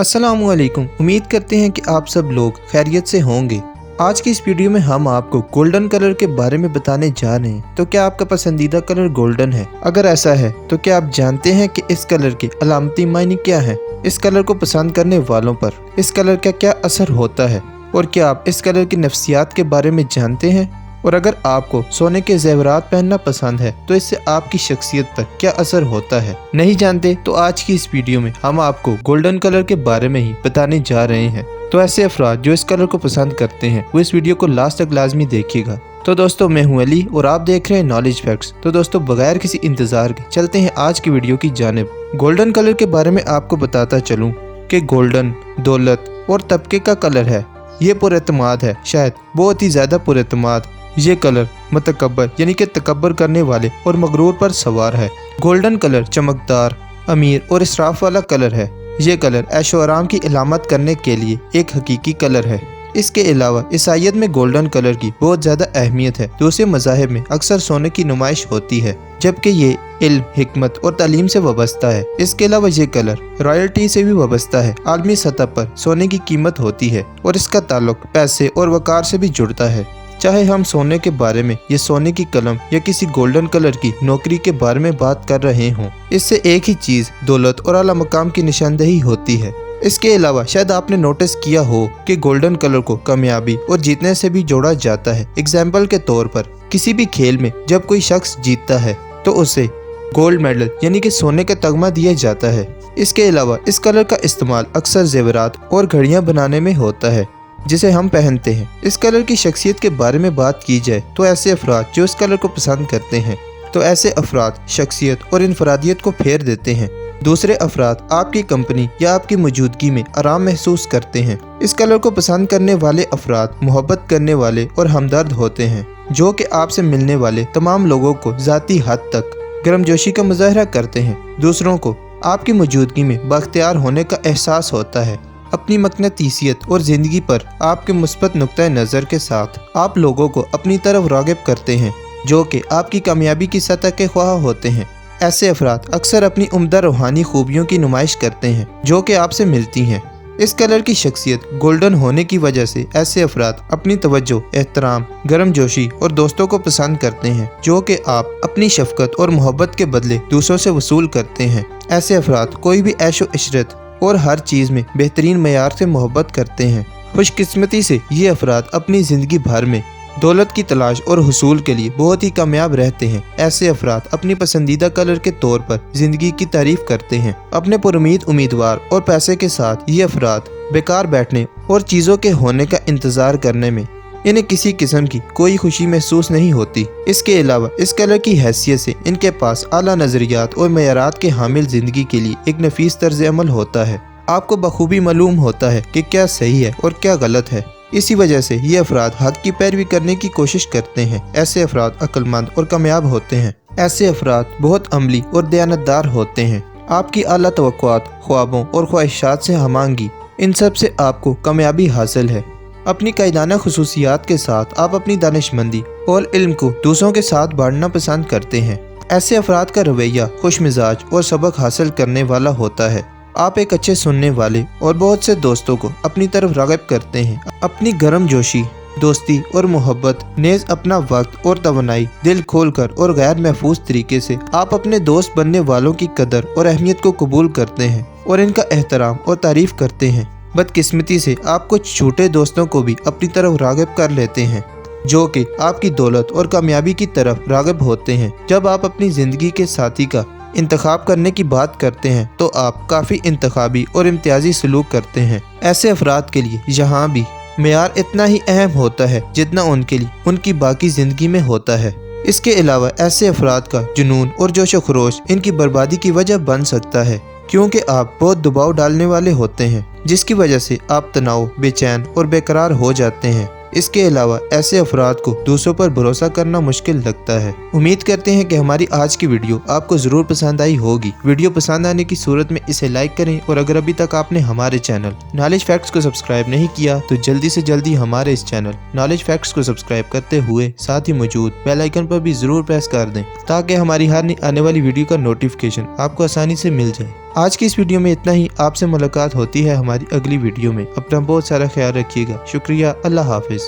अस्सलामुअलैकुम। उम्मीद करते हैं कि आप सब लोग खैरियत से होंगे। आज की इस वीडियो में हम आपको गोल्डन कलर के बारे में बताने जा रहे हैं। तो क्या आपका पसंदीदा कलर गोल्डन है? अगर ऐसा है तो क्या आप जानते हैं कि इस कलर के अलामती मायने क्या है? इस कलर को पसंद करने वालों पर इस कलर का क्या असर होता है और क्या आप इस कलर की नफ्सियात के बारे में जानते हैं? और अगर आपको सोने के जेवरात पहनना पसंद है तो इससे आपकी शख्सियत पर क्या असर होता है? नहीं जानते तो आज की इस वीडियो में हम आपको गोल्डन कलर के बारे में ही बताने जा रहे हैं। तो ऐसे अफराद जो इस कलर को पसंद करते हैं वो इस वीडियो को लास्ट तक लाजमी देखिएगा। तो दोस्तों, मैं हूं अली और आप देख रहे हैं नॉलेज फैक्ट्स। तो दोस्तों, बगैर किसी इंतजार के चलते हैं आज की वीडियो की जानिब। गोल्डन कलर के बारे में आपको बताता चलूँ कि गोल्डन दौलत और तबके का कलर है। ये पुरएतमाद है, शायद बहुत ही ज्यादा पुरएतमाद। ये कलर मतकब्बर यानी कि तकब्बर करने वाले और मगरूर पर सवार है। गोल्डन कलर चमकदार, अमीर और इसराफ वाला कलर है। ये कलर ऐशो आराम की इलामत करने के लिए एक हकीकी कलर है। इसके अलावा ईसाईयत में गोल्डन कलर की बहुत ज्यादा अहमियत है। दूसरे मज़ाहिब में अक्सर सोने की नुमाइश होती है, जबकि ये इल्म, हिकमत और तालीम से वाबस्ता है। इसके अलावा ये कलर रॉयल्टी से भी वाबस्ता है। आलमी सतह पर सोने की कीमत होती है और इसका ताल्लुक पैसे और वकार से भी जुड़ता है। चाहे हम सोने के बारे में या सोने की कलम या किसी गोल्डन कलर की नौकरी के बारे में बात कर रहे हों, इससे एक ही चीज दौलत और आला मकाम की निशानदेही होती है। इसके अलावा शायद आपने नोटिस किया हो कि गोल्डन कलर को कामयाबी और जीतने से भी जोड़ा जाता है। एग्जाम्पल के तौर पर किसी भी खेल में जब कोई शख्स जीतता है तो उसे गोल्ड मेडल यानी कि सोने का तगमा दिया जाता है। इसके अलावा इस कलर का इस्तेमाल अक्सर जेवरात और घड़ियां बनाने में होता है जिसे हम पहनते हैं। इस कलर की शख्सियत के बारे में बात की जाए तो ऐसे अफराद जो इस कलर को पसंद करते हैं तो ऐसे अफराद शख्सियत और इनफरादियत को फेर देते हैं। दूसरे अफराद आपकी कंपनी या आपकी मौजूदगी में आराम महसूस करते हैं। इस कलर को पसंद करने वाले अफराद मोहब्बत करने वाले और हमदर्द होते हैं, जो कि आपसे मिलने वाले तमाम लोगों को ज़ाती हद तक गर्मजोशी का मुजाहरा करते हैं। दूसरों को आपकी मौजूदगी में बाख्तियार होने का एहसास होता है। अपनी मकनतीसियत और जिंदगी पर आपके मुस्बत नुक्ता नज़र के साथ आप लोगों को अपनी तरफ राग़िब करते हैं, जो कि आपकी कामयाबी की सतह के ख्वाह होते हैं। ऐसे अफराद अक्सर अपनी उम्दा रूहानी खूबियों की नुमाइश करते हैं जो कि आपसे मिलती हैं। इस कलर की शख्सियत गोल्डन होने की वजह से ऐसे अफराद अपनी तवज्जो, एहतराम, गर्मजोशी और दोस्तों को पसंद करते हैं, जो कि आप अपनी शफकत और मोहब्बत के बदले दूसरों से वसूल करते हैं। ऐसे अफराद कोई भी ऐशो इशरत और हर चीज़ में बेहतरीन मयार से मोहब्बत करते हैं। खुशकिस्मती से ये अफराद अपनी ज़िंदगी भर में दौलत की तलाश और हुसूल के लिए बहुत ही कामयाब रहते हैं। ऐसे अफराद अपनी पसंदीदा कलर के तौर पर ज़िंदगी की तारीफ करते हैं। अपने पुरुमीद उम्मीदवार और पैसे के साथ ये अफराद बेकार बैठने और चीज़ों के होने का इंतज़ार करने में इन्हें किसी किस्म की कोई खुशी महसूस नहीं होती। इसके अलावा इस कलर की हैसियत से इनके पास आला नज़रियात और मयारात के हामिल ज़िंदगी के लिए एक नफीस तर्ज अमल होता है। आपको बखूबी मालूम होता है कि क्या सही है और क्या गलत है। इसी वजह से ये अफराद हक की पैरवी करने की कोशिश करते हैं। ऐसे अफराद अक्लमंद और कामयाब होते हैं। ऐसे अफराद बहुत अमली और दयानतदार होते हैं। आपकी आला तवक्कुआत, ख्वाबों और ख्वाहिशात से हमांगी, इन सब से आपको कामयाबी हासिल है। अपनी कायदाना खुसूसियात के साथ आप अपनी दानिशमंदी और इल्म को दूसरों के साथ बांटना पसंद करते हैं। ऐसे अफराद का रवैया खुश मिजाज और सबक हासिल करने वाला होता है। आप एक अच्छे सुनने वाले और बहुत से दोस्तों को अपनी तरफ राग़िब करते हैं। अपनी गर्मजोशी, दोस्ती और मोहब्बत नेज़ अपना वक्त और तवनाई दिल खोलकर और गैर महफूज तरीके से आप अपने दोस्त बनने वालों की कदर और अहमियत को कबूल करते हैं और इनका एहतराम और तारीफ करते हैं। बदकिस्मती से आप कुछ झूठे दोस्तों को भी अपनी तरफ राग़िब कर लेते हैं, जो कि आपकी दौलत और कामयाबी की तरफ राग़िब होते हैं। जब आप अपनी ज़िंदगी के साथी का इंतखाब करने की बात करते हैं तो आप काफ़ी इंतखाबी और इम्तियाजी सलूक करते हैं। ऐसे अफराद के लिए यहाँ भी मेयार इतना ही अहम होता है जितना उनके लिए उनकी बाकी ज़िंदगी में होता है। इसके अलावा ऐसे अफराद का जुनून और जोश व खरोश इनकी बर्बादी की वजह बन सकता है, क्योंकि आप बहुत दबाव डालने वाले होते हैं, जिसकी वजह से आप तनाव, बेचैन और बेकरार हो जाते हैं। इसके अलावा ऐसे अफराद को दूसरों पर भरोसा करना मुश्किल लगता है। उम्मीद करते हैं कि हमारी आज की वीडियो आपको ज़रूर पसंद आई होगी। वीडियो पसंद आने की सूरत में इसे लाइक करें और अगर अभी तक आपने हमारे चैनल नॉलेज फैक्ट्स को सब्सक्राइब नहीं किया तो जल्दी से जल्दी हमारे इस चैनल नॉलेज फैक्ट्स को सब्सक्राइब करते हुए साथ ही मौजूद बेल आइकन पर भी ज़रूर प्रेस कर दें ताकि हमारी हर आने वाली वीडियो का नोटिफिकेशन आपको आसानी से मिल जाए। आज की इस वीडियो में इतना ही। आपसे मुलाकात होती है हमारी अगली वीडियो में। अपना बहुत सारा ख्याल रखिएगा। शुक्रिया। अल्लाह हाफिज।